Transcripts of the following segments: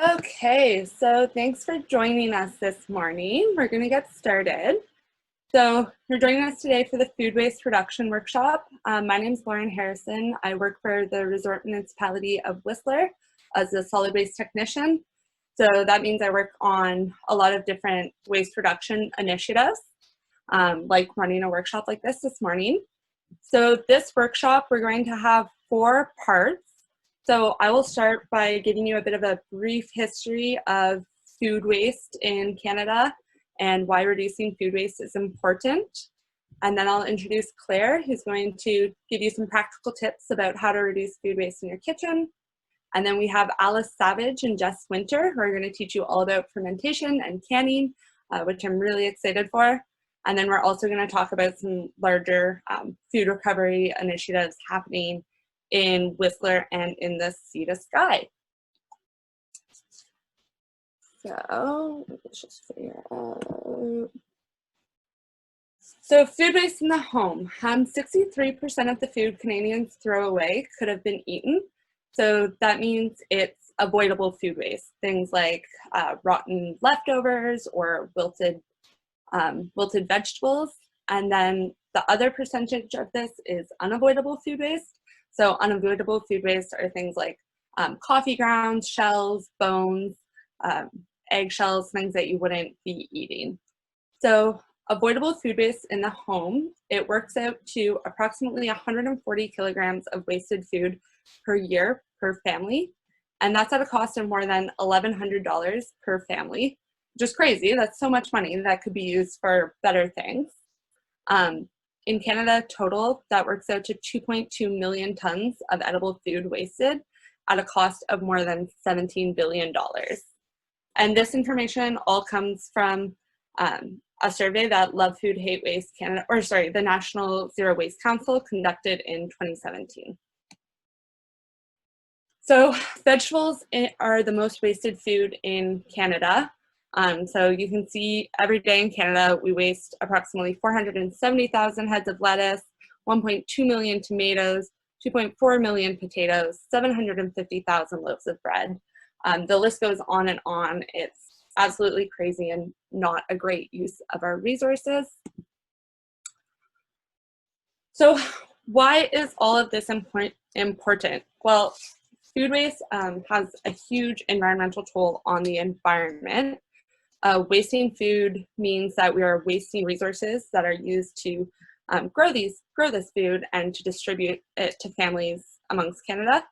Okay, so thanks for joining us this morning. We're going to get started. So you're joining us today for the Food Waste Reduction Workshop. My name is Lauren Harrison. I work for the Resort Municipality of Whistler as a solid waste technician. So that means I work on a lot of different waste reduction initiatives, like running a workshop like this morning. So this workshop, we're going to have 4 parts. So I will start by giving you a bit of a brief history of food waste in Canada and why reducing food waste is important. And then I'll introduce Claire, who's going to give you some practical tips about how to reduce food waste in your kitchen. And then we have Alice Savage and Jess Winter, who are going to teach you all about fermentation and canning, which I'm really excited for. And then we're also going to talk about some larger food recovery initiatives happening in Whistler and in the Sea to Sky. So let's just figure out. So food waste in the home. 63% of the food Canadians throw away could have been eaten. So that means it's avoidable food waste. Things like rotten leftovers or wilted vegetables. And then the other percentage of this is unavoidable food waste. So unavoidable food waste are things like coffee grounds, shells, bones, eggshells, things that you wouldn't be eating. So avoidable food waste in the home, it works out to approximately 140 kilograms of wasted food per year per family. And that's at a cost of more than $1,100 per family, which is crazy. That's so much money that could be used for better things. In Canada total, that works out to 2.2 million tons of edible food wasted at a cost of more than $17 billion. And this information all comes from a survey that Love Food Hate Waste Canada, the National Zero Waste Council conducted in 2017. So vegetables are the most wasted food in Canada. So you can see every day in Canada, we waste approximately 470,000 heads of lettuce, 1.2 million tomatoes, 2.4 million potatoes, 750,000 loaves of bread. The list goes on and on. It's absolutely crazy and not a great use of our resources. So why is all of this important? Well, food waste has a huge environmental toll on the environment. Wasting food means that we are wasting resources that are used to grow this food and to distribute it to families amongst Canada.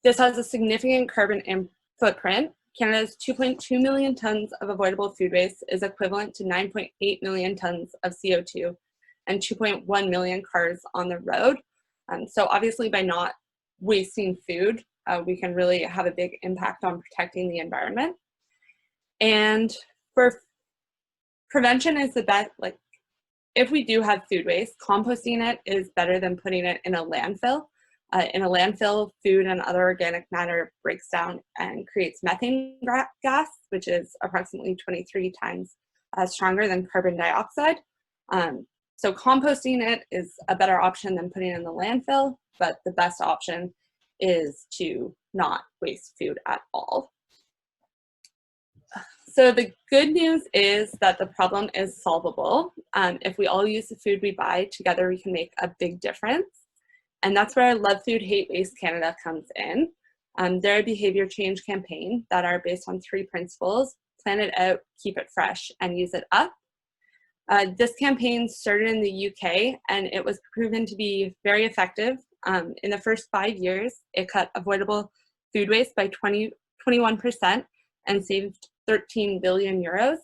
This has a significant carbon footprint. Canada's 2.2 million tons of avoidable food waste is equivalent to 9.8 million tons of CO2 and 2.1 million cars on the road. So obviously by not wasting food, we can really have a big impact on protecting the environment. And for prevention is the best, like if we do have food waste, composting it is better than putting it in a landfill. In a landfill, food and other organic matter breaks down and creates methane gas, which is approximately 23 times stronger than carbon dioxide. So composting it is a better option than putting it in the landfill, but the best option is to not waste food at all. So the good news is that the problem is solvable. If we all use the food we buy, together we can make a big difference. And that's where Love Food Hate Waste Canada comes in. They're a behavior change campaign that are based on 3 principles: plan it out, keep it fresh, and use it up. This campaign started in the UK and it was proven to be very effective. In the first 5 years, it cut avoidable food waste by 21% and saved 13 billion euros.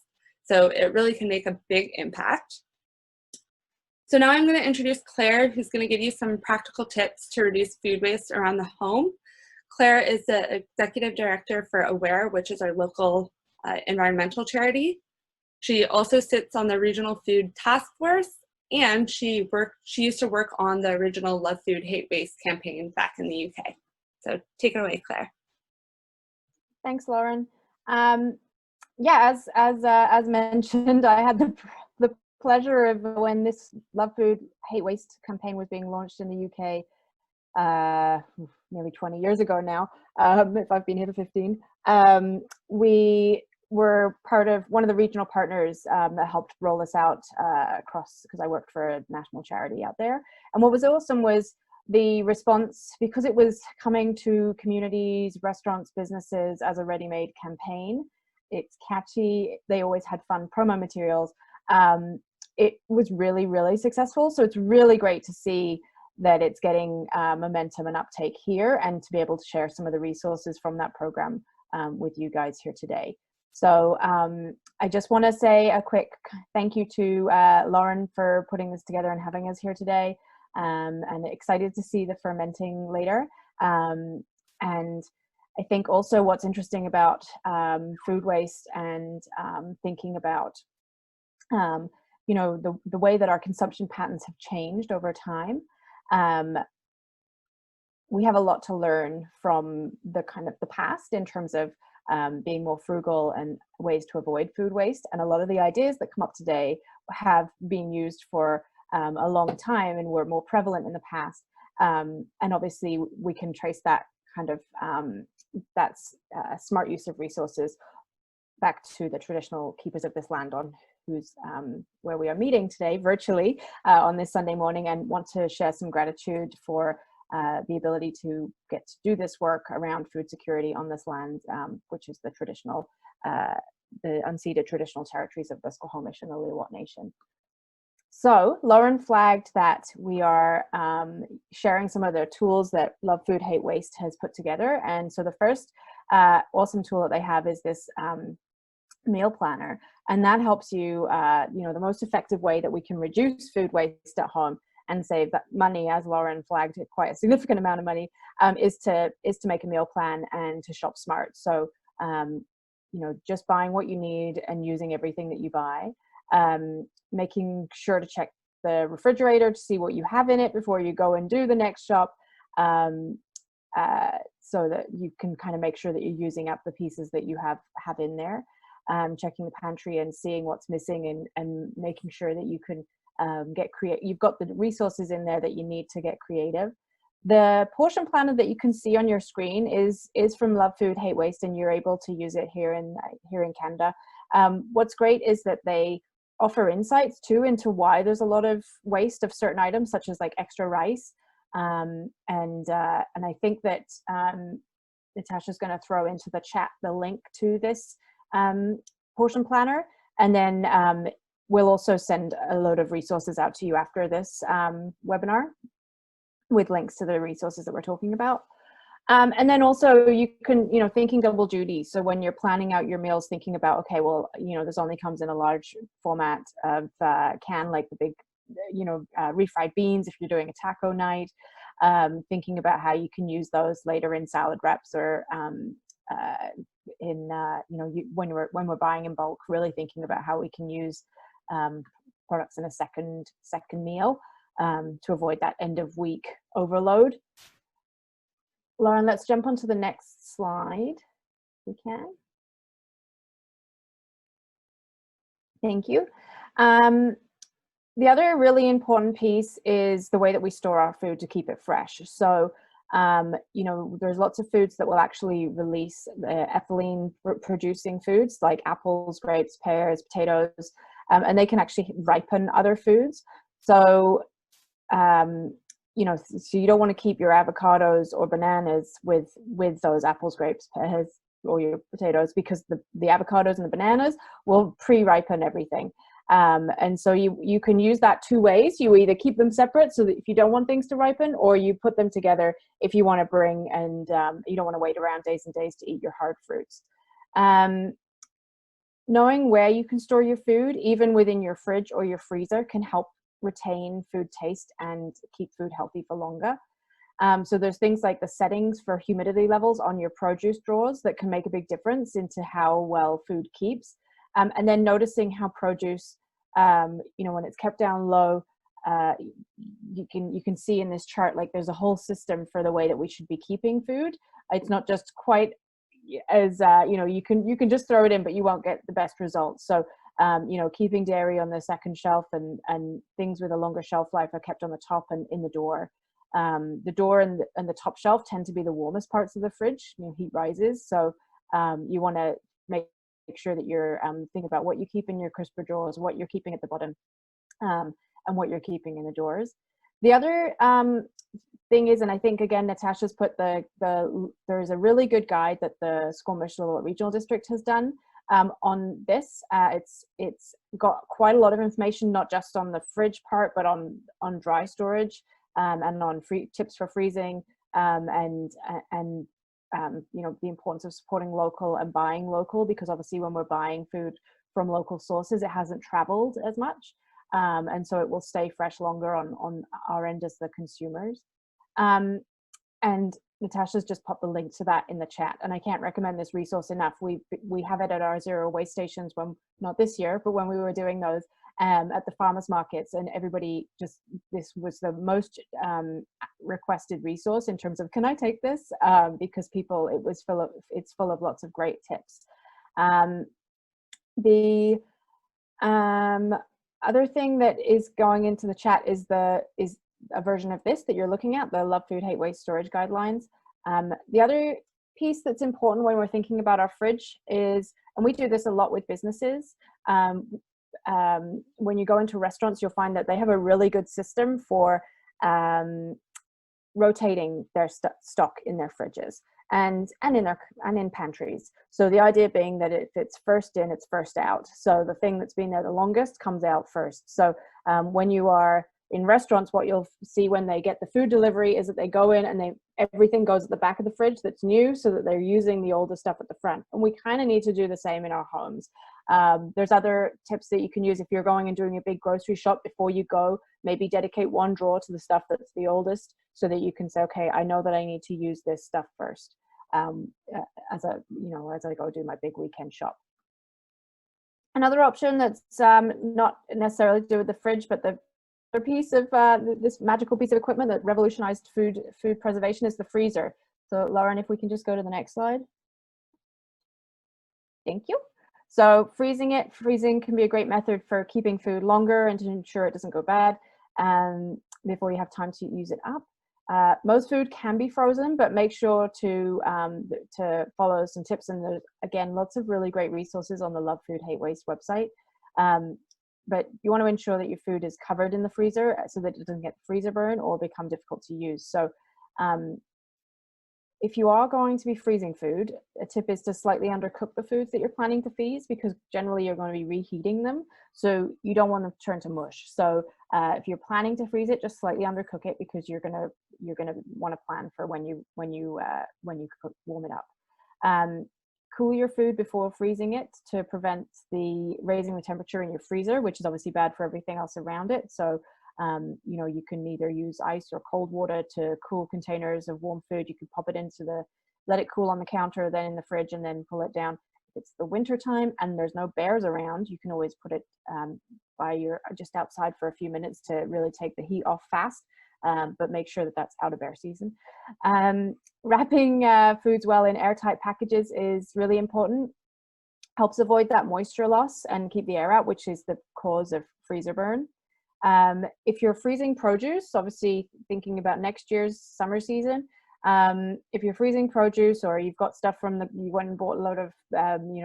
So it really can make a big impact. So now I'm going to introduce Claire, who's going to give you some practical tips to reduce food waste around the home. Claire is the executive director for AWARE, which is our local environmental charity. She also sits on the Regional Food Task Force, and she used to work on the original Love Food Hate Waste campaign back in the UK. So take it away, Claire. Thanks, Lauren. Yeah, as mentioned, I had the pleasure of when this Love Food Hate Waste campaign was being launched in the UK nearly 20 years ago now, if I've been here for 15, we were part of one of the regional partners that helped roll this out across, because I worked for a national charity out there. And what was awesome was the response, because it was coming to communities, restaurants, businesses as a ready-made campaign. It's catchy. They always had fun promo materials. It was really, really successful. So it's really great to see that it's getting momentum and uptake here, and to be able to share some of the resources from that program with you guys here today. So I just want to say a quick thank you to Lauren for putting this together and having us here today, and excited to see the fermenting later. And I think also what's interesting about food waste and thinking about you know, the way that our consumption patterns have changed over time. We have a lot to learn from the past in terms of being more frugal and ways to avoid food waste. And a lot of the ideas that come up today have been used for a long time and were more prevalent in the past. And obviously we can trace that kind of that's smart use of resources back to the traditional keepers of this land, on who's where we are meeting today virtually on this Sunday morning, and want to share some gratitude for the ability to get to do this work around food security on this land, which is the traditional, the unceded traditional territories of the Squamish and the Lil'wat Nation. So Lauren flagged that we are sharing some of the tools that Love Food Hate Waste has put together. And so the first awesome tool that they have is this meal planner. And that helps you, you know, the most effective way that we can reduce food waste at home and save that money, as Lauren flagged, quite a significant amount of money, is to make a meal plan and to shop smart. So, you know, just buying what you need and using everything that you buy. Making sure to check the refrigerator to see what you have in it before you go and do the next shop, so that you can kind of make sure that you're using up the pieces that you have in there. Checking the pantry and seeing what's missing, and making sure that you can get creative. You've got the resources in there that you need to get creative. The portion planner that you can see on your screen is from Love Food Hate Waste, and you're able to use it here in Canada. What's great is that they offer insights too into why there's a lot of waste of certain items, such as like extra rice. And I think that Natasha's going to throw into the chat the link to this portion planner, and then we'll also send a load of resources out to you after this webinar with links to the resources that we're talking about. And then also you can, you know, thinking double duty. So when you're planning out your meals, thinking about, okay, well, you know, this only comes in a large format of can, like the big, you know, refried beans if you're doing a taco night. Thinking about how you can use those later in salad wraps, or in you know, when we're buying in bulk, really thinking about how we can use products in a second meal to avoid that end of week overload. Lauren, let's jump onto the next slide, if we can. Thank you. The other really important piece is the way that we store our food to keep it fresh. So, you know, there's lots of foods that will actually release ethylene producing foods like apples, grapes, pears, potatoes, and they can actually ripen other foods. So, you know, so you don't want to keep your avocados or bananas with those apples, grapes, pears, or your potatoes, because the avocados and the bananas will pre-ripen everything. And so you can use that two ways. You either keep them separate so that if you don't want things to ripen, or you put them together if you want to bring, and you don't want to wait around days and days to eat your hard fruits. Knowing where you can store your food, even within your fridge or your freezer, can help retain food taste and keep food healthy for longer. So there's things like the settings for humidity levels on your produce drawers that can make a big difference into how well food keeps. And then noticing how produce, you know, when it's kept down low, you can see in this chart, like there's a whole system for the way that we should be keeping food. It's not just quite as, you know, you can just throw it in, but you won't get the best results. So, you know, keeping dairy on the second shelf, and things with a longer shelf life are kept on the top and in the door. The door and the top shelf tend to be the warmest parts of the fridge. Heat rises, so you want to make sure that you're thinking about what you keep in your crisper drawers, what you're keeping at the bottom, and what you're keeping in the drawers. The other thing is, and I think again Natasha's put there's a really good guide that the Squamish Regional District has done on this. It's got quite a lot of information, not just on the fridge part, but on dry storage, and on tips for freezing, and the importance of supporting local and buying local, because obviously when we're buying food from local sources, it hasn't traveled as much, and so it will stay fresh longer on our end as the consumers. And Natasha's just popped the link to that in the chat, and I can't recommend this resource enough. We have it at our zero waste stations, when not this year, but when we were doing those at the farmers markets, and everybody this was the most requested resource in terms of, can I take this, because it's full of lots of great tips. The other thing that is going into the chat is a version of this that you're looking at, the Love Food Hate Waste Storage Guidelines. The other piece that's important when we're thinking about our fridge is, and we do this a lot with businesses, when you go into restaurants, you'll find that they have a really good system for rotating their stock in their fridges and in pantries. So the idea being that if it's first in, it's first out. So the thing that's been there the longest comes out first. So when you are in restaurants, what you'll see when they get the food delivery is that they go in and everything goes at the back of the fridge that's new, so that they're using the older stuff at the front. And we kind of need to do the same in our homes. There's other tips that you can use if you're going and doing a big grocery shop. Before you go, maybe dedicate one drawer to the stuff that's the oldest, so that you can say, okay, I know that I need to use this stuff first, as I go do my big weekend shop. Another option that's not necessarily to do with the fridge, but the piece of this magical piece of equipment that revolutionized food preservation is the freezer. So Lauren, if we can just go to the next slide. Thank you. So freezing can be a great method for keeping food longer and to ensure it doesn't go bad before you have time to use it up. Most food can be frozen, but make sure to follow some tips. And there's, again, lots of really great resources on the Love Food Hate Waste website. But you want to ensure that your food is covered in the freezer so that it doesn't get freezer burn or become difficult to use. So if you are going to be freezing food, a tip is to slightly undercook the foods that you're planning to freeze, because generally you're going to be reheating them. So you don't want them to turn to mush. So if you're planning to freeze it, just slightly undercook it, because you're gonna want to plan for when you warm it up. Cool your food before freezing it to prevent raising the temperature in your freezer, which is obviously bad for everything else around it. So you can either use ice or cold water to cool containers of warm food. You can pop it let it cool on the counter, then in the fridge, and then pull it down. If it's the winter time and there's no bears around, you can always put it just outside for a few minutes to really take the heat off fast. But make sure that that's out of bear season. Wrapping foods well in airtight packages is really important. Helps avoid that moisture loss and keep the air out, which is the cause of freezer burn. If you're freezing produce, obviously thinking about next year's summer season, if you're freezing produce, or you've got stuff you went and bought a load of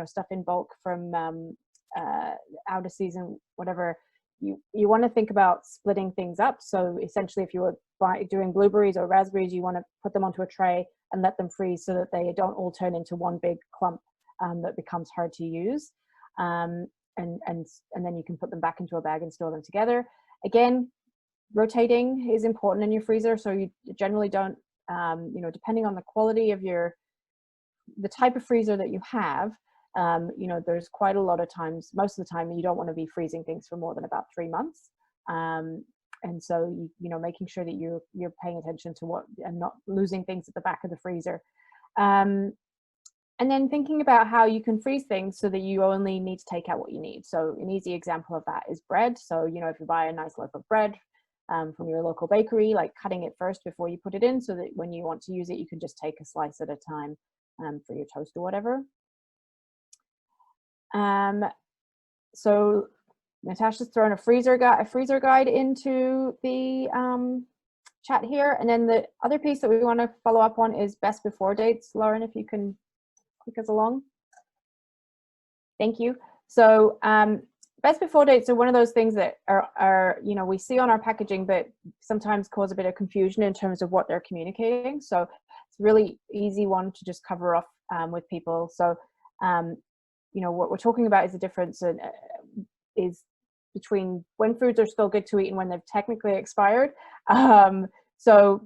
stuff in bulk from out of season, whatever, you want to think about splitting things up. So essentially, if you were doing blueberries or raspberries, you want to put them onto a tray and let them freeze so that they don't all turn into one big clump that becomes hard to use. And then you can put them back into a bag and store them together. Again, rotating is important in your freezer. So you generally don't, depending on the quality of the type of freezer that you have, there's quite a lot of times, most of the time, you don't want to be freezing things for more than about 3 months. And so, making sure that you're paying attention to and not losing things at the back of the freezer. And then thinking about how you can freeze things so that you only need to take out what you need. So an easy example of that is bread. So, if you buy a nice loaf of bread from your local bakery, like cutting it first before you put it in, so that when you want to use it, you can just take a slice at a time for your toast or whatever. So Natasha's thrown a freezer guide into the chat here. And then the other piece that we want to follow up on is best before dates. Lauren, if you can click us along. Thank you. So best before dates are one of those things that are, you know, we see on our packaging, but sometimes cause a bit of confusion in terms of what they're communicating. So it's a really easy one to just cover off with people. So, you know, what we're talking about is the difference is between when foods are still good to eat and when they've technically expired. So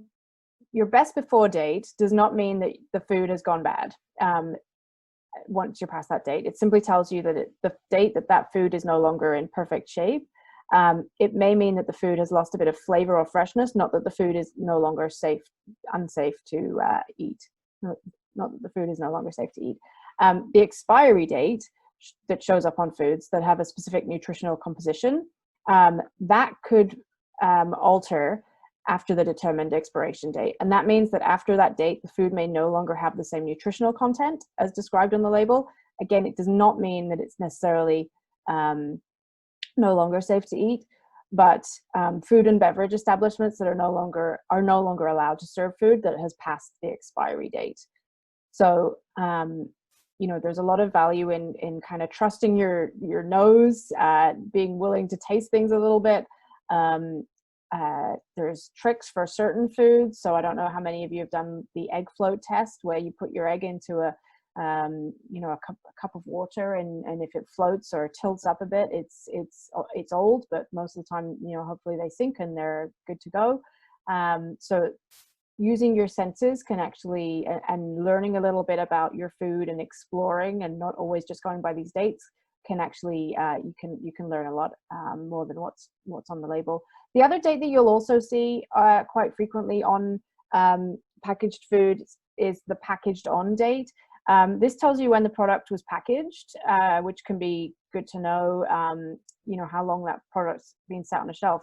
your best before date does not mean that the food has gone bad. Once you're past that date, it simply tells you that the date that food is no longer in perfect shape. It may mean that the food has lost a bit of flavor or freshness, not that the food is no longer unsafe to eat. Not that the food is no longer safe to eat. The expiry date that shows up on foods that have a specific nutritional composition, that could alter after the determined expiration date. And that means that after that date, the food may no longer have the same nutritional content as described on the label. Again, it does not mean that it's necessarily no longer safe to eat, but food and beverage establishments that are no longer allowed to serve food that has passed the expiry date. So, you know, there's a lot of value in kind of trusting your nose, being willing to taste things a little bit. There's tricks for certain foods. So I don't know how many of you have done the egg float test, where you put your egg into a cup of water, and if it floats or tilts up a bit, it's old, but most of the time, you know, hopefully they sink and they're good to go. So using your senses can actually, and learning a little bit about your food and exploring and not always just going by these dates, can actually you can learn a lot more than what's on the label. The other date that you'll also see quite frequently on packaged food is the packaged on date. This tells you when the product was packaged, which can be good to know, you know, how long that product's been sat on a shelf.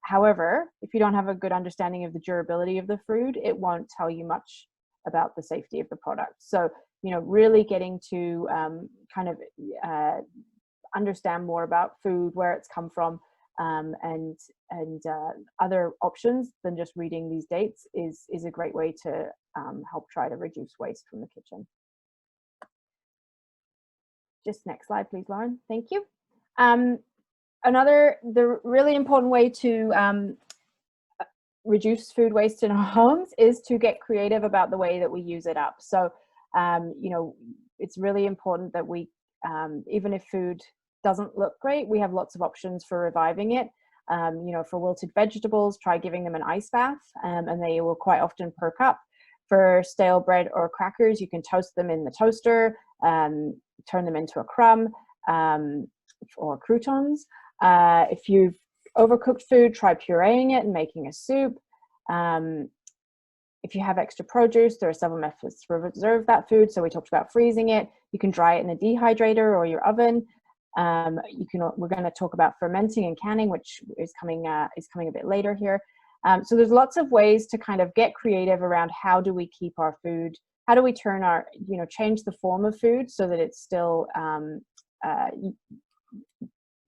However, if you don't have a good understanding of the durability of the food, it won't tell you much about the safety of the product. So, you know, really getting to kind of understand more about food, where it's come from, and other options than just reading these dates is a great way to help try to reduce waste from the kitchen. Just next slide, please, Lauren. Thank you. The really important way to reduce food waste in our homes is to get creative about the way that we use it up. So, you know, it's really important that we, even if food doesn't look great, we have lots of options for reviving it. You know, for wilted vegetables, try giving them an ice bath, and they will quite often perk up. For stale bread or crackers, you can toast them in the toaster, turn them into a crumb, or croutons. If you've overcooked food, try pureeing it and making a soup. If you have extra produce, there are several methods to preserve that food. So we talked about freezing it. You can dry it in a dehydrator or your oven. We're going to talk about fermenting and canning, which is coming a bit later here. So there's lots of ways to kind of get creative around how do we keep our food, how do we turn our, you know, change the form of food so that it's still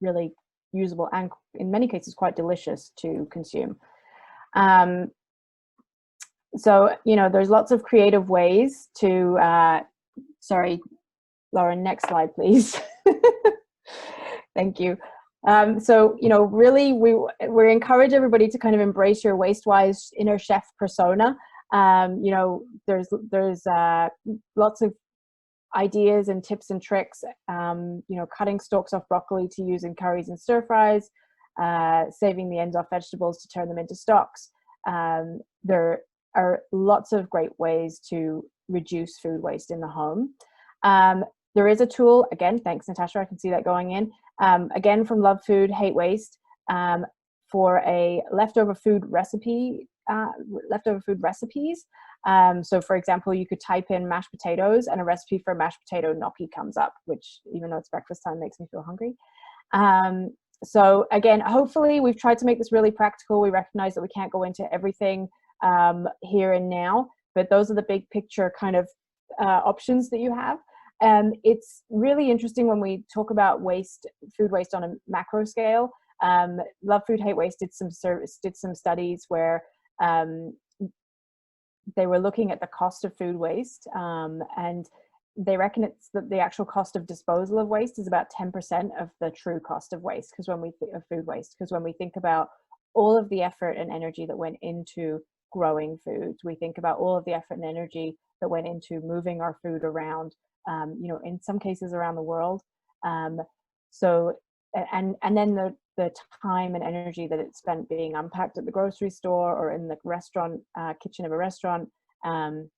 really usable and in many cases quite delicious to consume. So, you know, there's lots of creative ways to, sorry, Lauren, next slide, please. Thank you. So, you know, really we encourage everybody to kind of embrace your waste-wise inner chef persona. You know, there's lots of ideas and tips and tricks, you know, cutting stalks off broccoli to use in curries and stir fries, saving the ends off vegetables to turn them into stocks. There are lots of great ways to reduce food waste in the home. There is a tool, again, thanks Natasha, I can see that going in, again from Love Food, Hate Waste, for a leftover food recipes. So for example, you could type in mashed potatoes and a recipe for mashed potato gnocchi comes up, which even though it's breakfast time makes me feel hungry. So again, hopefully we've tried to make this really practical. We recognize that we can't go into everything here and now, but those are the big picture kind of options that you have. It's really interesting when we talk about food waste on a macro scale. Love Food, Hate Waste did some studies where they were looking at the cost of food waste, and they reckon it's that the actual cost of disposal of waste is about 10% of the true cost of waste, because when we think of food waste, because when we think about all of the effort and energy that went into growing foods, we think about all of the effort and energy that went into moving our food around, you know, in some cases around the world. So, and then the time and energy that it's spent being unpacked at the grocery store or in the restaurant kitchen of a restaurant, and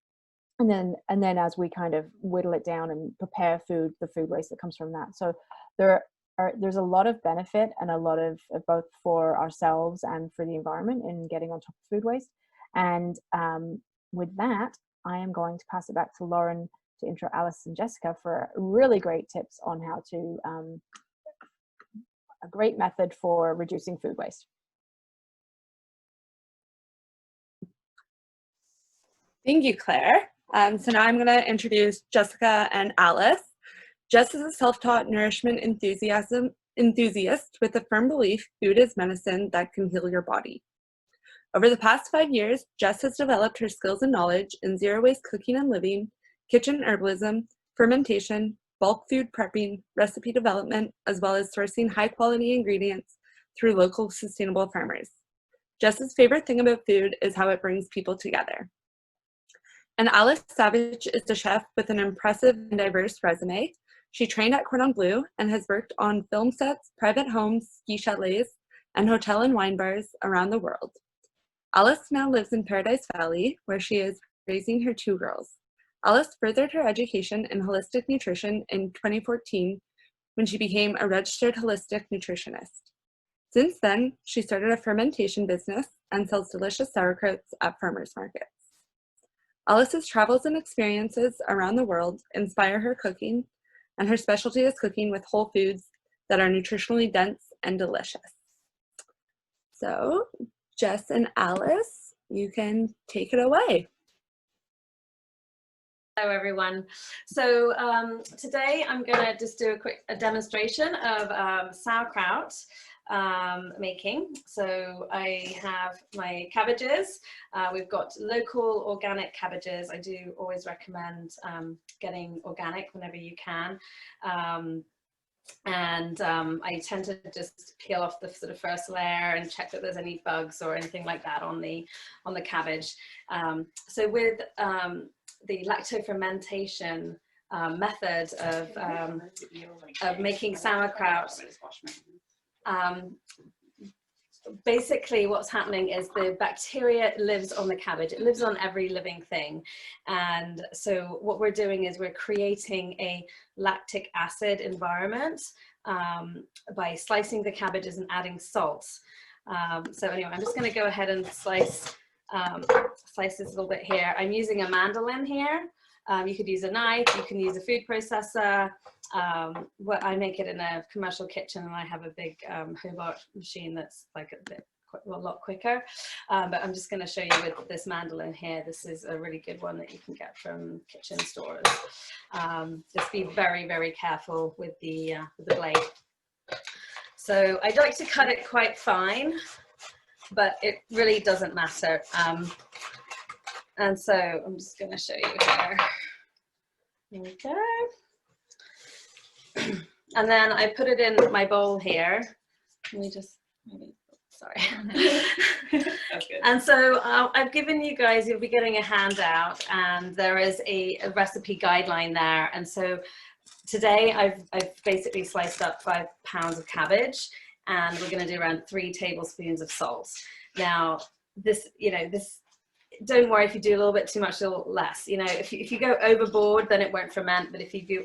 then as we kind of whittle it down and prepare food, the food waste that comes from that. So there's a lot of benefit and a lot of both for ourselves and for the environment in getting on top of food waste. And with that, I am going to pass it back to Lauren to intro Alice and Jessica for really great tips on how to a great method for reducing food waste. Thank you, Claire. So now I'm going to introduce Jessica and Alice. Jess is a self-taught nourishment enthusiast with a firm belief food is medicine that can heal your body. Over the past 5 years, Jess has developed her skills and knowledge in zero-waste cooking and living, kitchen herbalism, fermentation, bulk food prepping, recipe development, as well as sourcing high-quality ingredients through local sustainable farmers. Jess's favorite thing about food is how it brings people together. And Alice Savage is a chef with an impressive and diverse resume. She trained at Cordon Bleu and has worked on film sets, private homes, ski chalets, and hotel and wine bars around the world. Alice now lives in Paradise Valley, where she is raising her 2 girls. Alice furthered her education in holistic nutrition in 2014 when she became a registered holistic nutritionist. Since then, she started a fermentation business and sells delicious sauerkrauts at farmers markets. Alice's travels and experiences around the world inspire her cooking, and her specialty is cooking with whole foods that are nutritionally dense and delicious. So, Jess and Alice, you can take it away. Hello everyone. So today I'm going to just do a demonstration of sauerkraut making. So I have my cabbages. We've got local organic cabbages. I do always recommend getting organic whenever you can. I tend to just peel off the sort of first layer and check that there's any bugs or anything like that on the cabbage. So with the lacto-fermentation method of making sauerkraut, basically what's happening is the bacteria lives on the cabbage. It lives on every living thing. And so what we're doing is we're creating a lactic acid environment by slicing the cabbages and adding salt. So anyway, I'm just going to go ahead and slice this a little bit here. I'm using a mandolin here. You could use a knife, you can use a food processor. I make it in a commercial kitchen, and I have a big Hobart machine that's like a lot quicker. But I'm just going to show you with this mandolin here. This is a really good one that you can get from kitchen stores. Just be very, very careful with the blade. So I'd like to cut it quite fine, but it really doesn't matter. And so I'm just going to show you here. There we go. And then I put it in my bowl here. Let me just, sorry. That's good. And so I've given you guys, you'll be getting a handout, and there is a recipe guideline there. And so today I've basically sliced up 5 pounds of cabbage, and we're going to do around 3 tablespoons of salt. Now, don't worry if you do a little bit too much, a little less. You know, if you go overboard, then it won't ferment. But if you do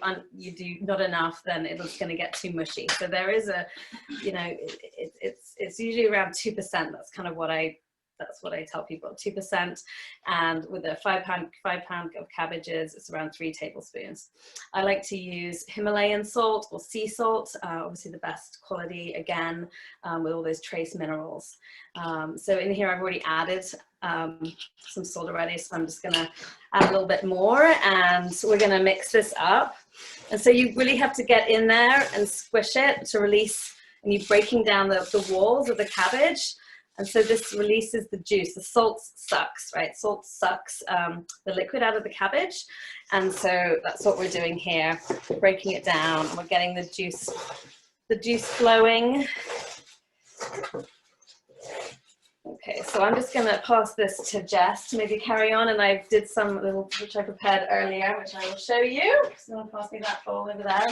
not enough, then it's going to get too mushy. So there is a, it's usually around 2%. That's kind of what I tell people, 2%. And with a 5 pound of cabbages, it's around 3 tablespoons. I like to use Himalayan salt or sea salt, obviously the best quality, again, with all those trace minerals. So in here, I've already added some salt already, so I'm just gonna add a little bit more, and we're gonna mix this up. And so you really have to get in there and squish it to release, and you're breaking down the walls of the cabbage. And so this releases the juice. The salt sucks, right? Salt sucks the liquid out of the cabbage. And so that's what we're doing here, breaking it down. And we're getting the juice flowing. Okay, so I'm just going to pass this to Jess to maybe carry on. And I did some little, which I prepared earlier, which I will show you. So I'll pass me that bowl over there.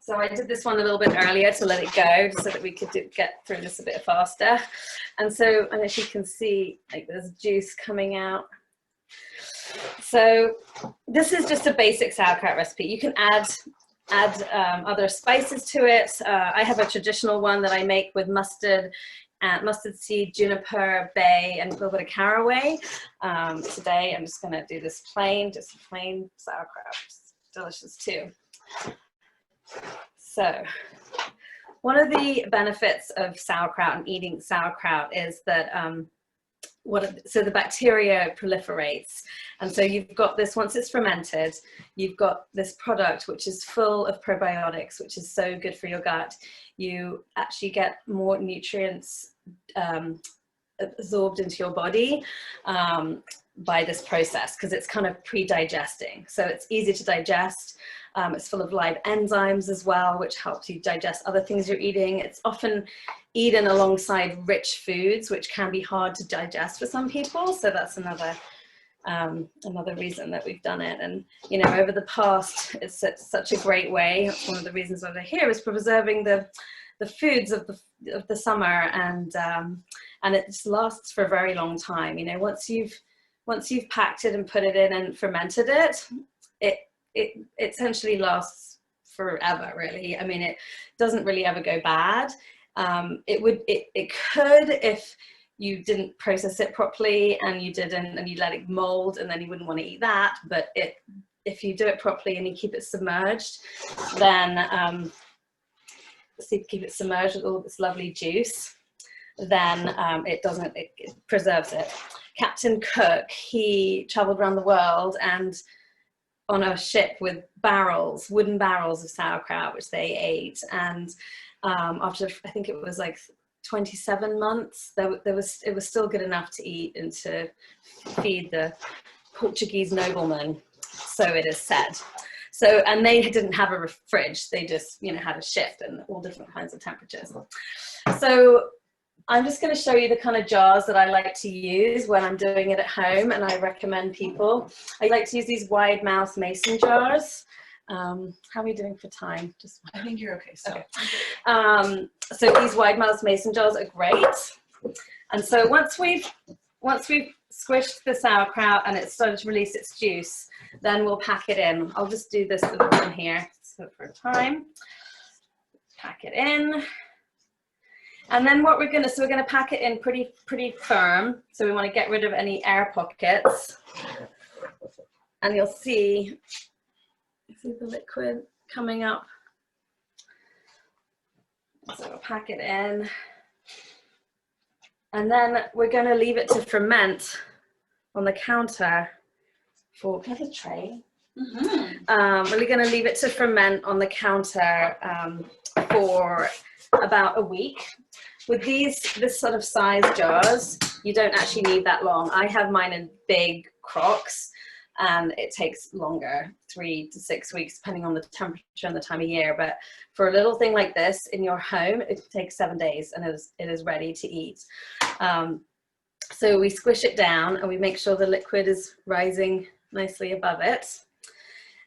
So I did this one a little bit earlier to let it go, so that we could get through this a bit faster. And so, and as you can see, like there's juice coming out. So this is just a basic sauerkraut recipe. You can add other spices to it. I have a traditional one that I make with mustard seed, juniper, bay, and a little bit of caraway. Today I'm just going to do this plain sauerkraut. It's delicious too. So one of the benefits of sauerkraut and eating sauerkraut is that so the bacteria proliferates, and so you've got this, once it's fermented, you've got this product which is full of probiotics, which is so good for your gut. You actually get more nutrients absorbed into your body by this process, because it's kind of pre-digesting, so it's easy to digest. It's full of live enzymes as well, which helps you digest other things you're eating. It's often eaten alongside rich foods, which can be hard to digest for some people. So that's another reason that we've done it. And, you know, over the past, it's such a great way. That's one of the reasons why they're here, is preserving the foods of the summer, and it just lasts for a very long time. You know, once you've packed it and put it in and fermented it, it essentially lasts forever, really. I mean, it doesn't really ever go bad. It could if you didn't process it properly and you let it mold, and then you wouldn't want to eat that. But if you do it properly and you keep it submerged, then keep it submerged with all this lovely juice, then it preserves it. Captain Cook, he traveled around the world and on a ship with wooden barrels of sauerkraut, which they ate. And after, I think it was like 27 months, it was still good enough to eat and to feed the Portuguese noblemen, so it is said. So, and they didn't have a fridge, they just, you know, had a ship and all different kinds of temperatures. So I'm just going to show you the kind of jars that I like to use when I'm doing it at home, and I recommend people. I like to use these wide mouth mason jars. How are we doing for time? I think you're okay. So, okay. So these wide mouth mason jars are great. And so once we've squished the sauerkraut and it's started to release its juice, then we'll pack it in. I'll just do this little one here, so for time. Pack it in. And then what we're gonna pack it in pretty firm. So we want to get rid of any air pockets. And you'll see the liquid coming up. So we'll pack it in. And then we're gonna leave it to ferment on the counter for, can I have a tray? Mm-hmm. We're gonna leave it to ferment on the counter for about a week. With this sort of size jars, you don't actually need that long. I have mine in big crocks, and it takes longer, 3 to 6 weeks, depending on the temperature and the time of year. But for a little thing like this in your home, it takes 7 days, and it is ready to eat. So we squish it down, and we make sure the liquid is rising nicely above it.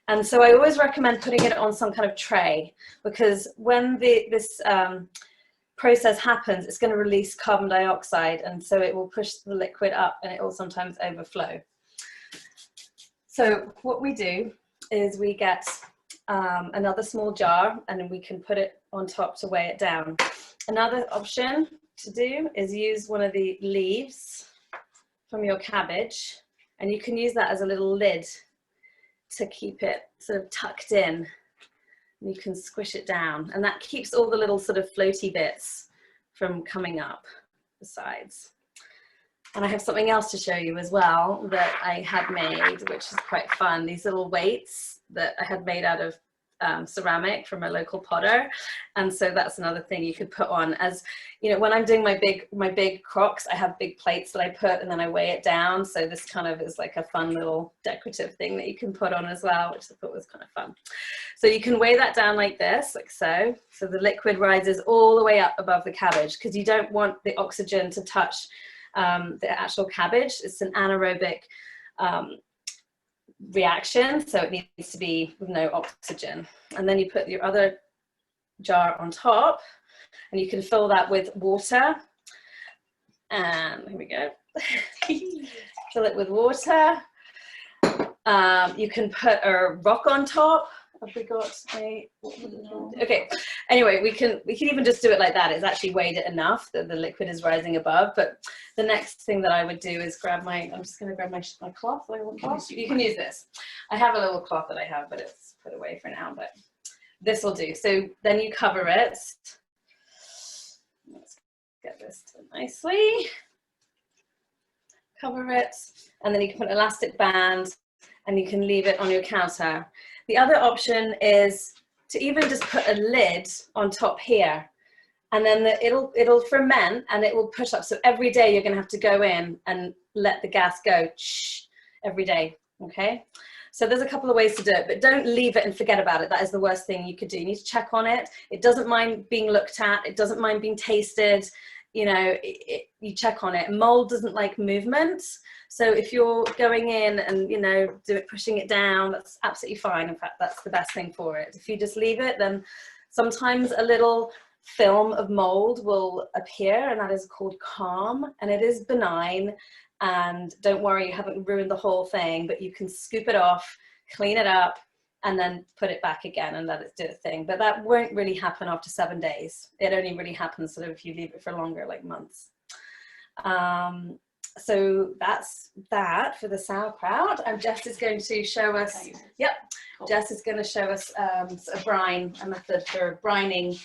And so I always recommend putting it on some kind of tray, because when this process happens, it's going to release carbon dioxide, and so it will push the liquid up, and it will sometimes overflow. So what we do is we get another small jar, and then we can put it on top to weigh it down. Another option to do is use one of the leaves from your cabbage, and you can use that as a little lid to keep it sort of tucked in. You can squish it down, and that keeps all the little sort of floaty bits from coming up the sides. And I have something else to show you as well that I had made, which is quite fun. These little weights that I had made out of ceramic from a local potter, and so that's another thing you could put on. As you know, when I'm doing my big crocks, I have big plates that I put and then I weigh it down, so this kind of is like a fun little decorative thing that you can put on as well, which I thought was kind of fun. So you can weigh that down like this, like so the liquid rises all the way up above the cabbage, because you don't want the oxygen to touch the actual cabbage. It's an anaerobic reaction, so it needs to be with no oxygen. And then you put your other jar on top, and you can fill that with water. And here we go. Fill it with water. You can put a rock on top. Have we got a, okay, anyway, we can even just do it like that. It's actually weighed it enough that the liquid is rising above. But the next thing that I would do is grab my, I'm just going to grab my cloth. You can use this. I have a little cloth that I have, but it's put away for now, but this will do. So then you cover it. Let's get this done nicely. Cover it, and then you can put an elastic band, and you can leave it on your counter. The other option is to even just put a lid on top here, and then it'll ferment and it will push up. So every day you're going to have to go in and let the gas go every day. Okay, so there's a couple of ways to do it, but don't leave it and forget about it. That is the worst thing you could do. You need to check on it. It doesn't mind being looked at. It doesn't mind being tasted. You know, you check on it. Mold doesn't like movement. So if you're going in and, you know, pushing it down, that's absolutely fine. In fact, that's the best thing for it. If you just leave it, then sometimes a little film of mold will appear, and that is called calm, and it is benign. And don't worry, you haven't ruined the whole thing, but you can scoop it off, clean it up, and then put it back again and let it do its thing. But that won't really happen after 7 days. It only really happens sort of if you leave it for longer, like months. So that's that for the sauerkraut. And Jess is going to show us, yep, cool. Jess is going to show us a method for brining.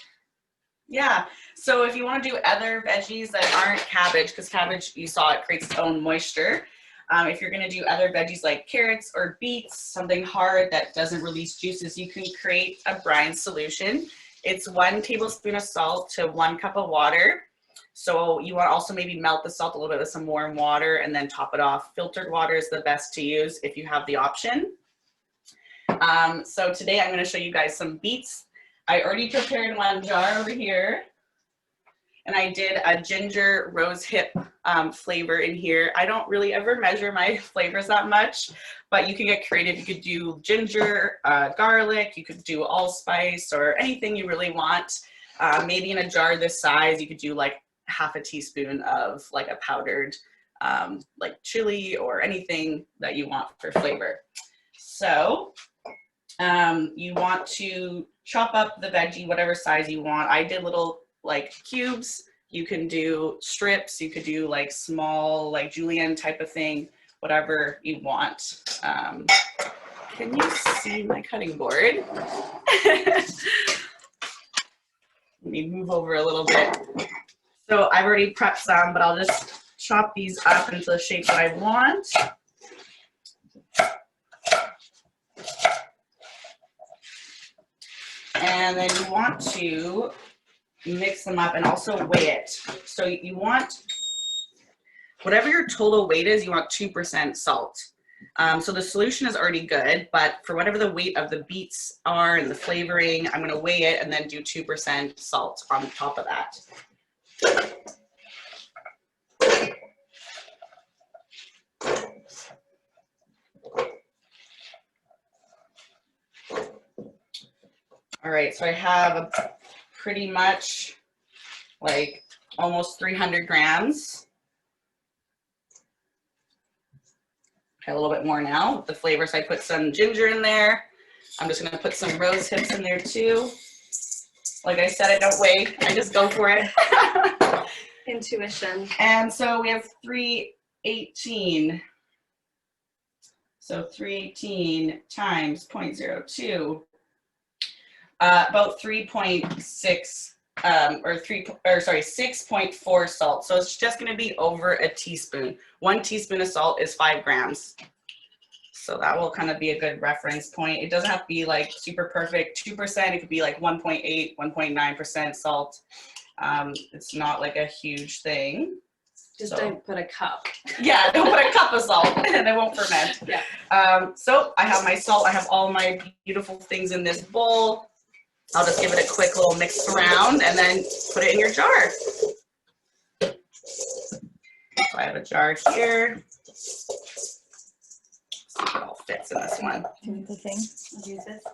Yeah, so if you want to do other veggies that aren't cabbage, because cabbage, you saw it creates its own moisture. If you're going to do other veggies like carrots or beets, something hard that doesn't release juices, you can create a brine solution. It's 1 tablespoon of salt to 1 cup of water. So you want to also maybe melt the salt a little bit with some warm water and then top it off. Filtered water is the best to use if you have the option. So today I'm going to show you guys some beets. I already prepared 1 jar over here. And I did a ginger rose hip flavor in here. I don't really ever measure my flavors that much, but you can get creative. You could do ginger, garlic, you could do allspice, or anything you really want. Maybe in a jar this size, you could do like half a teaspoon of like a powdered like chili or anything that you want for flavor. So you want to chop up the veggie, whatever size you want. I did little like cubes. You can do strips, you could do like small, like julienne type of thing, whatever you want. Can you see my cutting board? Let me move over a little bit. So I've already prepped some, but I'll just chop these up into the shape that I want. And then you want to mix them up and also weigh it. So you want, whatever your total weight is, you want 2% salt. So the solution is already good, but for whatever the weight of the beets are and the flavoring, I'm going to weigh it and then do 2% salt on top of that. All right, so I have pretty much like almost 300 grams. Okay, a little bit more now with the flavors. I put some ginger in there. I'm just gonna put some rose hips in there too. Like I said, I don't weigh, I just go for it. Intuition. And so we have 318. So 318 times 0.02. About 3.6 6.4 salt. So it's just going to be over a teaspoon. 1 teaspoon of salt is 5 grams. So that will kind of be a good reference point. It doesn't have to be like super perfect 2%. It could be like 1.8, 1.9% salt. It's not like a huge thing. Just don't put a cup. Yeah, don't put a cup of salt and it won't ferment. Yeah. So I have my salt. I have all my beautiful things in this bowl. I'll just give it a quick little mix around and then put it in your jar. So I have a jar here. See if it all fits in this one. Do the thing. Use this.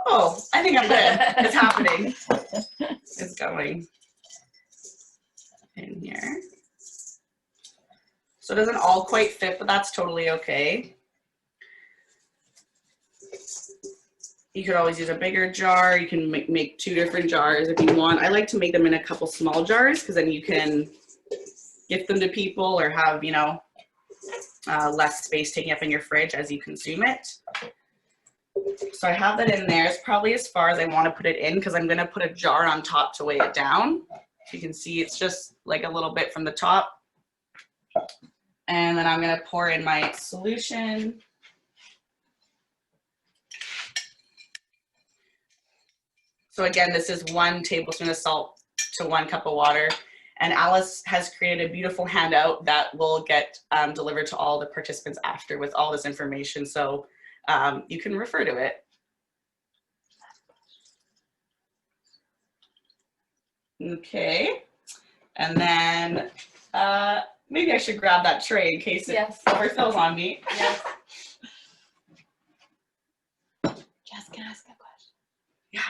Oh, I think I'm good. It's happening. It's going in here. So it doesn't all quite fit, but that's totally okay. You could always use a bigger jar. You can make 2 different jars if you want. I like to make them in a couple small jars because then you can gift them to people or have, you know, less space taking up in your fridge as you consume it. So I have that in there. It's probably as far as I want to put it in because I'm going to put a jar on top to weigh it down. You can see it's just like a little bit from the top. And then I'm going to pour in my solution. So again, this is 1 tablespoon of salt to 1 cup of water. And Alice has created a beautiful handout that will get delivered to all the participants after with all this information. So you can refer to it. Okay. And then maybe I should grab that tray in case it overfills on me. Yes. Jess, can I ask a question? Yeah.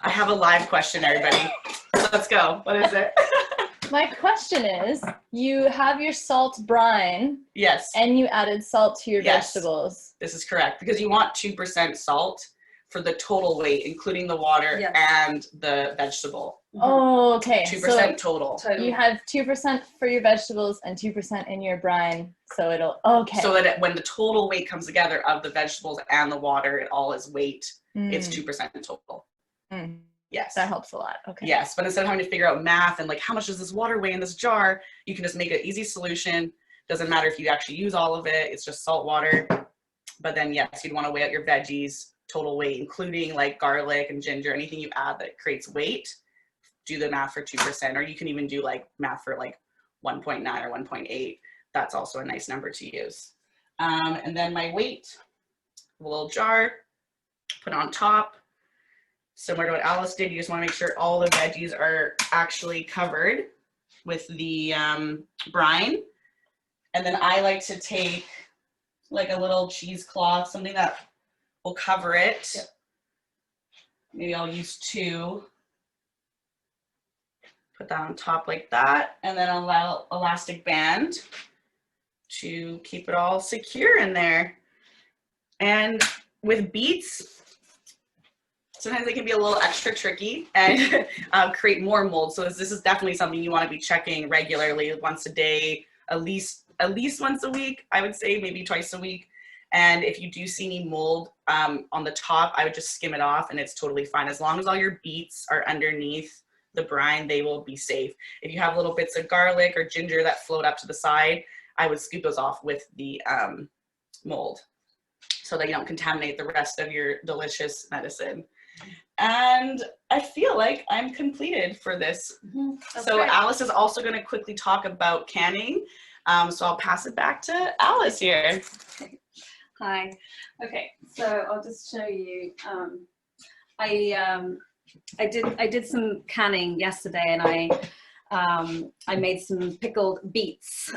I have a live question, everybody. Let's go. What is it? My question is, you have your salt brine. Yes. And you added salt to your vegetables. This is correct because you want 2% salt for the total weight, including the water and the vegetable. Oh, okay. 2% total. You have 2% for your vegetables and 2% in your brine, so it'll, okay. So that when the total weight comes together of the vegetables and the water, it all is weight. It's 2% in total. Yes. That helps a lot. Okay. Yes, but instead of having to figure out math and like how much does this water weigh in this jar, you can just make an easy solution. Doesn't matter if you actually use all of it. It's just salt water. But then yes, you'd want to weigh out your veggies total weight, including like garlic and ginger, anything you add that creates weight. Do the math for 2%, or you can even do like math for like 1.9 or 1.8. That's also a nice number to use. And then my weight, a little jar, put on top. Similar to what Alice did, you just want to make sure all the veggies are actually covered with the brine. And then I like to take like a little cheesecloth, something that will cover it. Yep. Maybe I'll use 2. Put that on top like that, and then allow elastic band to keep it all secure in there. And with beets, sometimes they can be a little extra tricky and create more mold. So this is definitely something you want to be checking regularly, once a day, at least once a week, I would say, maybe twice a week. And if you do see any mold on the top, I would just skim it off and it's totally fine. As long as all your beets are underneath the brine, they will be safe. If you have little bits of garlic or ginger that float up to the side, I would scoop those off with the mold so that you don't contaminate the rest of your delicious medicine. And I feel like I'm completed for this. So great. Alice is also going to quickly talk about canning. So I'll pass it back to Alice here. Hi. Okay, so I'll just show you. I did some canning yesterday, and I made some pickled beets.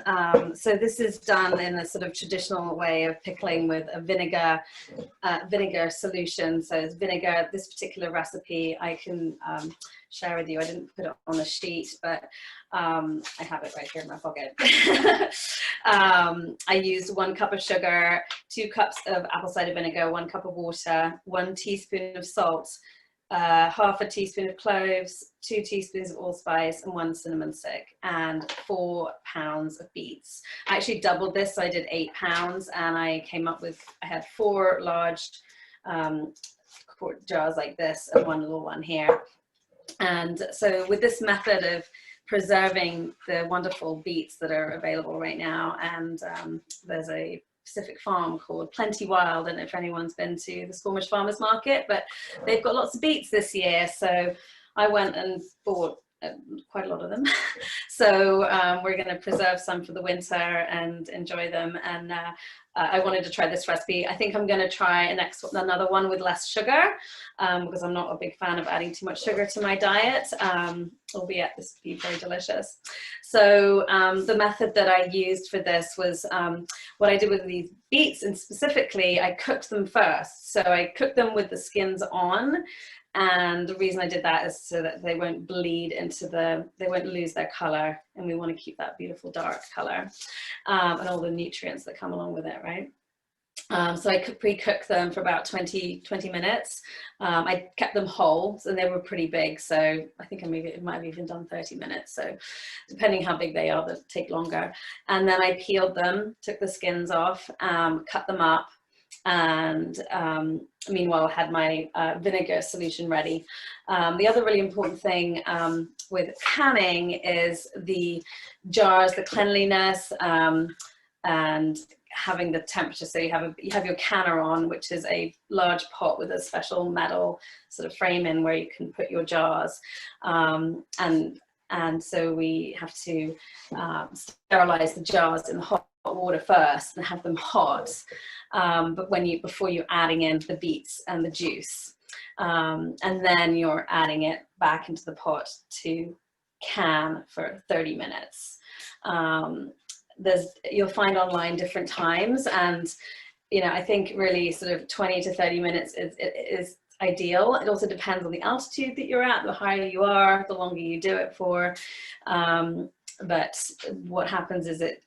So this is done in a sort of traditional way of pickling with a vinegar solution. So it's vinegar. This particular recipe I can share with you. I didn't put it on a sheet, but I have it right here in my pocket. I used 1 cup of sugar, 2 cups of apple cider vinegar, 1 cup of water, 1 teaspoon of salt, half a teaspoon of cloves, 2 teaspoons of allspice, and 1 cinnamon stick, and 4 pounds of beets. I actually doubled this, so I did 8 pounds, and I came up with, I had 4 large quart jars like this and 1 little one here. And so with this method of preserving the wonderful beets that are available right now, and there's a specific farm called Plenty Wild. I don't know if anyone's been to the Squamish Farmers Market, but they've got lots of beets this year. So I went and bought quite a lot of them. So we're going to preserve some for the winter and enjoy them. And I wanted to try this recipe. I think I'm going to try another one with less sugar, because I'm not a big fan of adding too much sugar to my diet, albeit this would be very delicious. So the method that I used for this was what I did with these beets, and specifically I cooked them first. So I cooked them with the skins on. And the reason I did that is so that they won't bleed into they won't lose their color, and we want to keep that beautiful dark color and all the nutrients that come along with it, right? So I could pre-cook them for about 20 minutes. I kept them whole, and they were pretty big, so I think it might have even done 30 minutes. So depending how big they are, they'll take longer. And then I peeled them, took the skins off, cut them up, and meanwhile I had my vinegar solution ready. The other really important thing with canning is the jars, the cleanliness, and having the temperature. So you have your canner on, which is a large pot with a special metal sort of frame in where you can put your jars, and so we have to sterilize the jars in the hot water first and have them hot, but before you're adding in the beets and the juice, and then you're adding it back into the pot to can for 30 minutes. You'll find online different times, and I think really sort of 20 to 30 minutes is ideal. It also depends on the altitude that you're at. The higher you are, the longer you do it for. But what happens is it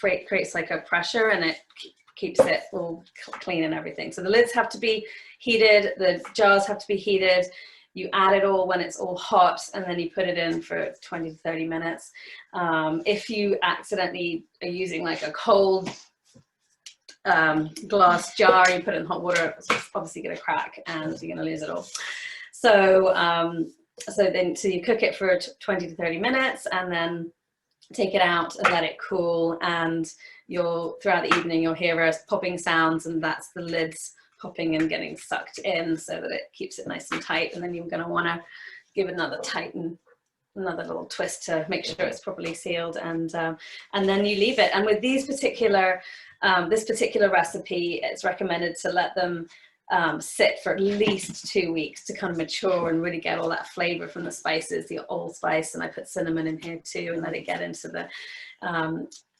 creates like a pressure, and it keeps it all clean and everything. So the lids have to be heated, the jars have to be heated. You add it all when it's all hot, and then you put it in for 20 to 30 minutes. If you accidentally are using like a cold glass jar, you put it in hot water, it's obviously going to crack and you're going to lose it all. So so you cook it for 20 to 30 minutes, and then take it out and let it cool, and throughout the evening you'll hear us popping sounds, and that's the lids popping and getting sucked in so that it keeps it nice and tight. And then you're going to want to give another little twist to make sure it's properly sealed, and then you leave it. And with this particular recipe, it's recommended to let them sit for at least 2 weeks to kind of mature and really get all that flavor from the spices, the allspice, and I put cinnamon in here too, and let it get into the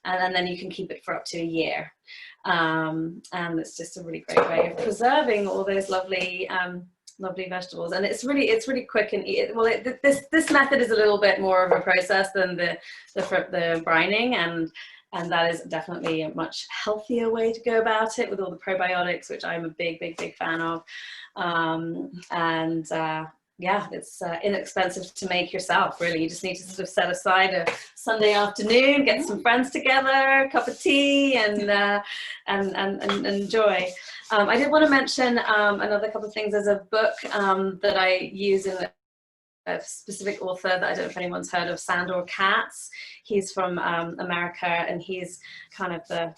and then you can keep it for up to a year. And it's just a really great way of preserving all those lovely vegetables, and it's really quick and easy. Well, this method is a little bit more of a process than the brining, and that is definitely a much healthier way to go about it with all the probiotics, which I'm a big fan of. Yeah, it's inexpensive to make yourself, really. You just need to sort of set aside a Sunday afternoon, get some friends together, a cup of tea, and enjoy. I did want to mention another couple of things. There's a book that I use in a specific author that I don't know if anyone's heard of, Sandor Katz. He's from America, and he's kind of the,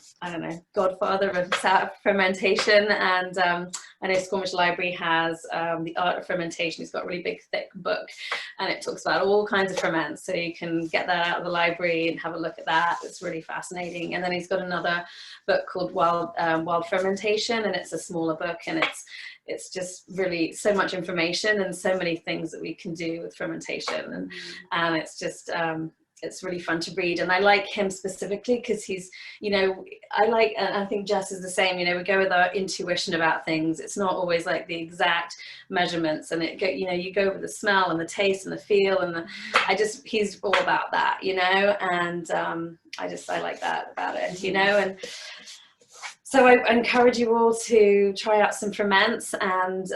godfather of fermentation. And I know Squamish Library has The Art of Fermentation. He's got a really big, thick book, and it talks about all kinds of ferments. So you can get that out of the library and have a look at that. It's really fascinating. And then he's got another book called Wild Fermentation, and it's a smaller book, and it's just really so much information and so many things that we can do with fermentation, and it's just it's really fun to read. And I like him specifically because he's, I think Jess is the same, we go with our intuition about things. It's not always like the exact measurements, and you go with the smell and the taste and the feel, and he's all about that, and I like that about it, and so I encourage you all to try out some ferments, and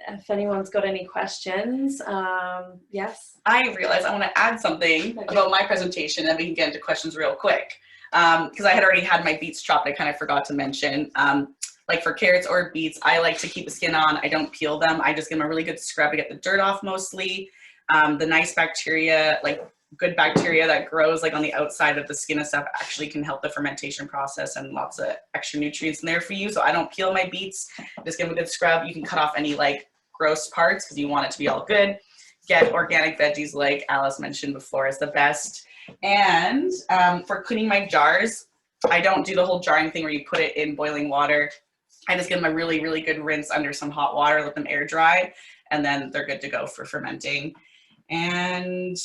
if anyone's got any questions, yes. I realize I want to add something about my presentation, and we can get into questions real quick. Because I had already had my beets chopped, I kind of forgot to mention. Like for carrots or beets, I like to keep the skin on. I don't peel them. I just give them a really good scrub to get the dirt off mostly. The nice bacteria, like good bacteria that grows like on the outside of the skin and stuff actually can help the fermentation process, and lots of extra nutrients in there for you. So I don't peel my beets, just give them a good scrub. You can cut off any like gross parts because you want it to be all good. Get organic veggies like Alice mentioned before is the best. And for cleaning my jars, I don't do the whole jarring thing where you put it in boiling water. I just give them a really, really good rinse under some hot water, let them air dry, and then they're good to go for fermenting. And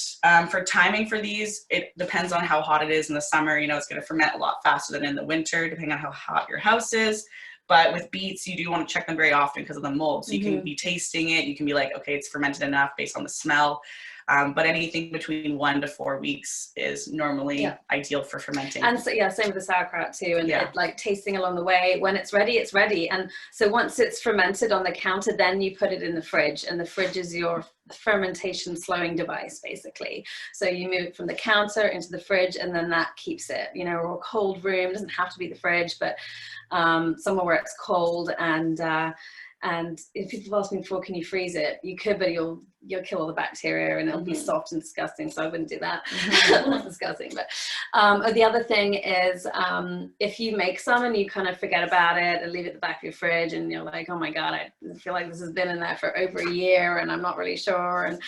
for timing for these, it depends on how hot it is in the summer. You know, it's going to ferment a lot faster than in the winter, depending on how hot your house is. But with beets, you do want to check them very often because of the mold. So you can be tasting it. You can be like, okay, it's fermented enough based on the smell. But anything between 1 to 4 weeks is normally ideal for fermenting. And so, same with the sauerkraut too. And it, like tasting along the way, when it's ready, it's ready. And so once it's fermented on the counter, then you put it in the fridge, and the fridge is your fermentation slowing device, basically. So you move it from the counter into the fridge, and then that keeps it, you know, or a cold room. It doesn't have to be the fridge, but somewhere where it's cold. And if people have asked me before, can you freeze it? You could, but you'll kill all the bacteria, and it'll be soft and disgusting. So I wouldn't do that. Not disgusting, but the other thing is if you make some and you kind of forget about it and leave it at the back of your fridge, and you're like, oh my God, I feel like this has been in there for over a year and I'm not really sure. And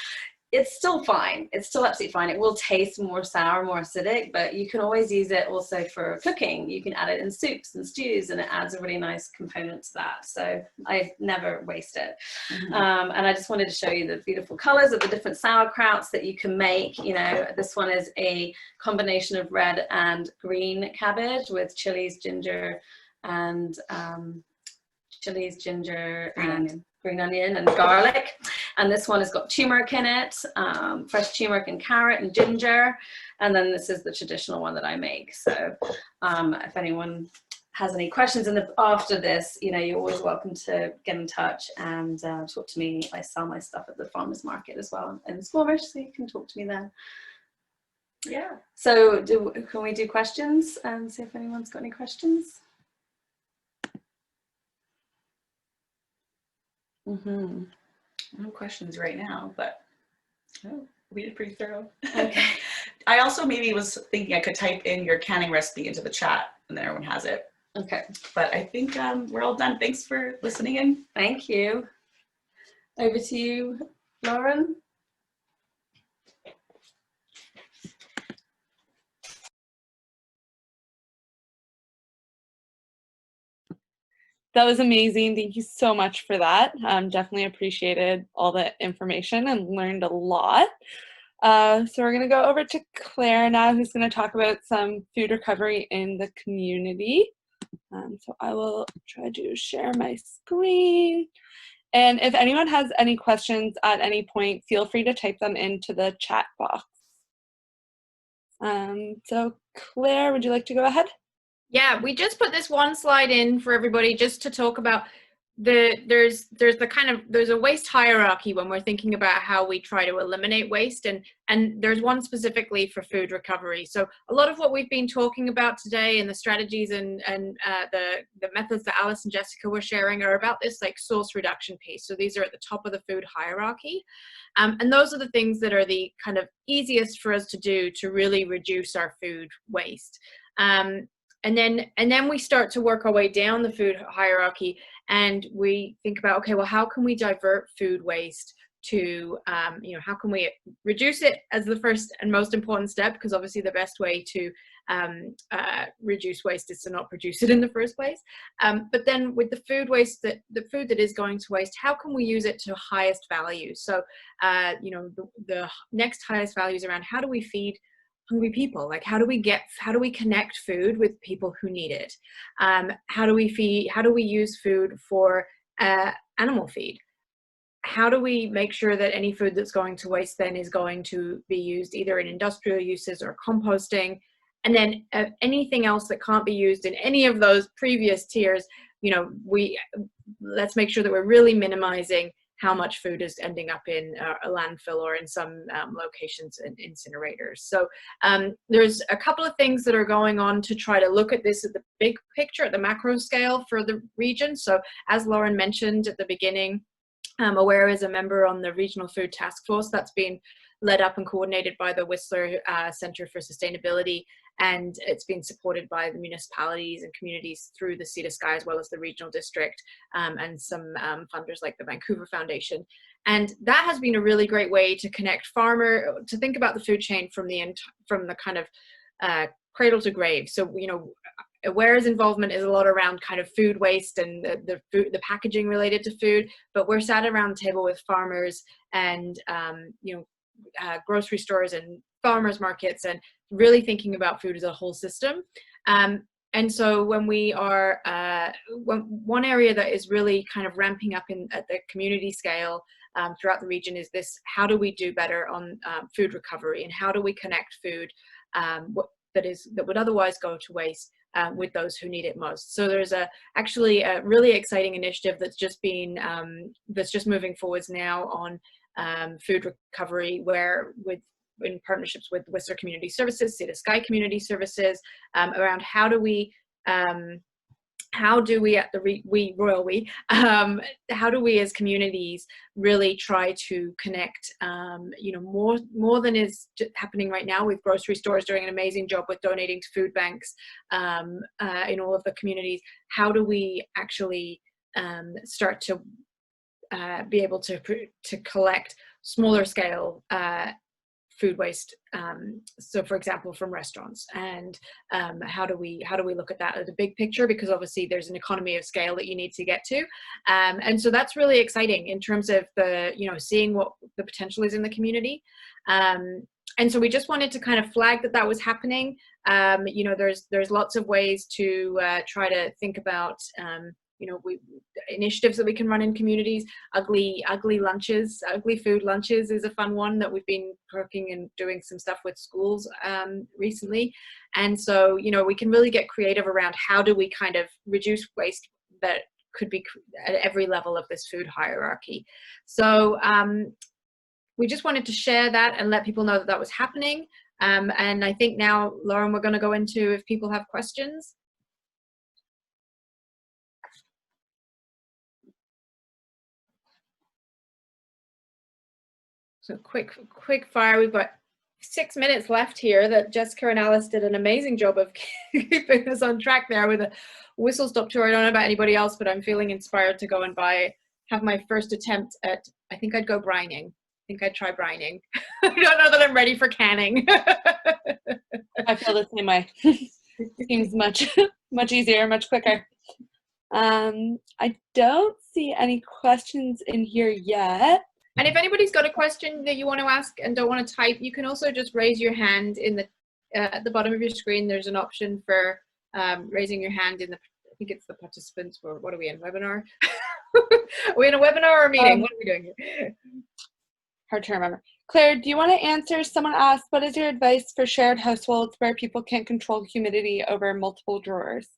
it's still fine. It's still absolutely fine. It will taste more sour, more acidic, but you can always use it also for cooking. You can add it in soups and stews, and it adds a really nice component to that. So I never waste it. And I just wanted to show you the beautiful colors of the different sauerkrauts that you can make. You know, this one is a combination of red and green cabbage with chilies, ginger, and green onion and garlic. And this one has got turmeric in it, fresh turmeric and carrot and ginger. And then this is the traditional one that I make. So if anyone has any questions after this, you know, you're always welcome to get in touch and talk to me. I sell my stuff at the farmers market as well in Squamish, so you can talk to me then. Yeah. So can we do questions and see if anyone's got any questions? No questions right now, but we did pretty thorough. Okay. I also maybe was thinking I could type in your canning recipe into the chat, and then everyone has it. Okay. But I think we're all done. Thanks for listening in. Thank you. Over to you, Lauren. That was amazing. Thank you so much for that. Definitely appreciated all the information and learned a lot. So we're going to go over to Claire now, who's going to talk about some food recovery in the community. So I will try to share my screen. And if anyone has any questions at any point, feel free to type them into the chat box. So Claire, would you like to go ahead? Yeah, we just put this one slide in for everybody just to talk about there's a waste hierarchy when we're thinking about how we try to eliminate waste, and there's one specifically for food recovery. So a lot of what we've been talking about today and the strategies and the methods that Alice and Jessica were sharing are about this like source reduction piece. So these are at the top of the food hierarchy, and those are the things that are the kind of easiest for us to do to really reduce our food waste. And then we start to work our way down the food hierarchy, and we think about, okay, well, how can we divert food waste to, how can we reduce it as the first and most important step? Because obviously the best way to reduce waste is to not produce it in the first place. But then with the food waste, the food that is going to waste, how can we use it to highest value? So, the next highest value is around how do we feed hungry people? Like how do we connect food with people who need it? How do we use food for animal feed? How do we make sure that any food that's going to waste then is going to be used either in industrial uses or composting? And then anything else that can't be used in any of those previous tiers, let's make sure that we're really minimizing how much food is ending up in a landfill or in some locations in incinerators. So there's a couple of things that are going on to try to look at this at the big picture, at the macro scale for the region. So as Lauren mentioned at the beginning, Aware is a member on the Regional Food Task Force that's been led up and coordinated by the Whistler Center for Sustainability, and it's been supported by the municipalities and communities through the Sea to Sky, as well as the regional district, and some funders like the Vancouver Foundation. And that has been a really great way to connect to think about the food chain from the kind of cradle to grave. So, you know, Aware's involvement is a lot around kind of food waste and the packaging related to food, but we're sat around the table with farmers and grocery stores and farmers markets, and really thinking about food as a whole system. And so when we are one area that is really kind of ramping up at the community scale throughout the region is this: how do we do better on food recovery, and how do we connect food that would otherwise go to waste with those who need it most? So there's actually a really exciting initiative that's just moving forwards now on food recovery, where in partnerships with Whistler Community Services, Sea to Sky Community Services, around how do we as communities really try to connect, more than is happening right now, with grocery stores doing an amazing job with donating to food banks in all of the communities. How do we actually start to be able to collect smaller scale food waste, so for example from restaurants, and how do we look at that as a big picture, because obviously there's an economy of scale that you need to get to, and so that's really exciting in terms of seeing what the potential is in the community. And so we just wanted to kind of flag that was happening. There's lots of ways to try to think about initiatives that we can run in communities. Ugly food lunches is a fun one that we've been working and doing some stuff with schools recently. And so, we can really get creative around how do we kind of reduce waste that could be at every level of this food hierarchy. So we just wanted to share that and let people know that was happening. And I think now, Lauren, we're going to go into if people have questions. So quick fire. We've got 6 minutes left here. That Jessica and Alice did an amazing job of keeping us on track there with a whistle stop tour. I don't know about anybody else, but I'm feeling inspired to go and have my first attempt at, I think I'd go brining. I think I'd try brining. I don't know that I'm ready for canning. I feel the same way. Seems much easier, much quicker. I don't see any questions in here yet. And if anybody's got a question that you want to ask and don't want to type, you can also just raise your hand at the bottom of your screen. There's an option for raising your hand I think it's the participants, or what are we in, webinar? Are we in a webinar or a meeting? What are we doing here? Hard to remember. Claire, do you want to answer? Someone asked, what is your advice for shared households where people can't control humidity over multiple drawers?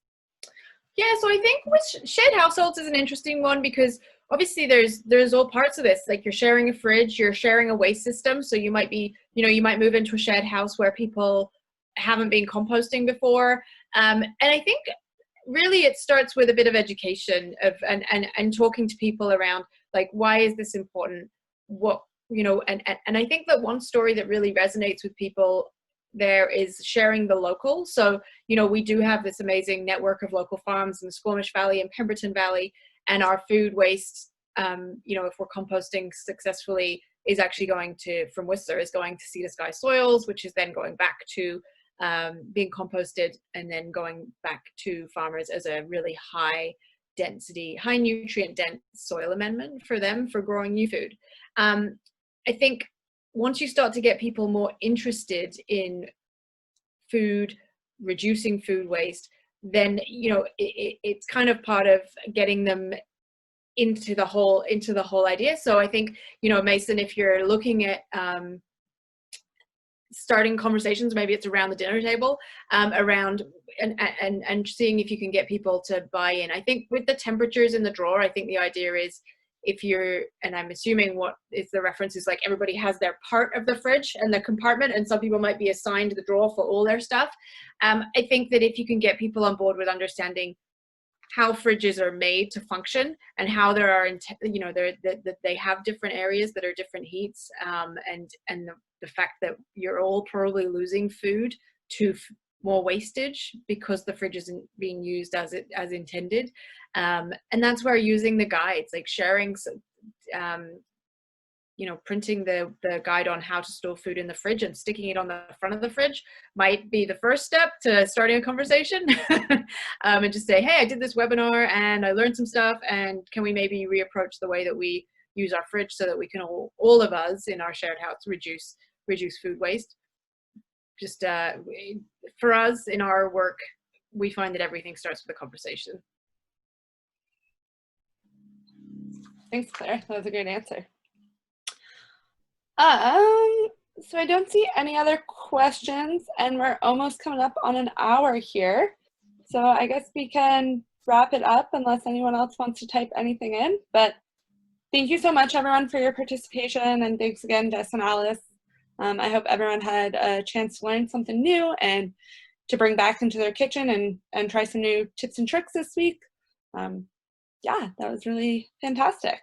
Yeah, so I think with shared households is an interesting one, because obviously there's all parts of this. Like, you're sharing a fridge, you're sharing a waste system. So you might move into a shared house where people haven't been composting before. And I think really it starts with a bit of education and talking to people around, like, why is this important? And I think that one story that really resonates with people there is sharing the local. So, we do have this amazing network of local farms in the Squamish Valley and Pemberton Valley, and our food waste, if we're composting successfully, is actually from Whistler, is going to Sea to Sky soils, which is then going back to being composted and then going back to farmers as a really high nutrient dense soil amendment for them for growing new food. I think once you start to get people more interested in food, reducing food waste, then it's kind of part of getting them into the whole idea. So I think, Mason, if you're looking at starting conversations, maybe it's around the dinner table, around and seeing if you can get people to buy in. I think with the temperatures in the drawer, I think the idea is, and I'm assuming what is the reference is, like, everybody has their part of the fridge and the compartment, and some people might be assigned the drawer for all their stuff. I think that if you can get people on board with understanding how fridges are made to function, and how there are, you know, that they have different areas that are different heats, and the fact that you're all probably losing food to more wastage because the fridge isn't being used as intended, and that's where using the guides, like sharing, you know, printing the guide on how to store food in the fridge and sticking it on the front of the fridge might be the first step to starting a conversation. And just say, hey, I did this webinar and I learned some stuff, and can we maybe reapproach the way that we use our fridge so that we can all of us in our shared house reduce food waste. Just for us in our work, we find that everything starts with a conversation. Thanks, Claire. That was a great answer. So I don't see any other questions, and we're almost coming up on an hour here. So I guess we can wrap it up unless anyone else wants to type anything in. But thank you so much, everyone, for your participation, and thanks again, Jess and Alice. I hope everyone had a chance to learn something new and to bring back into their kitchen and try some new tips and tricks this week. Yeah, that was really fantastic.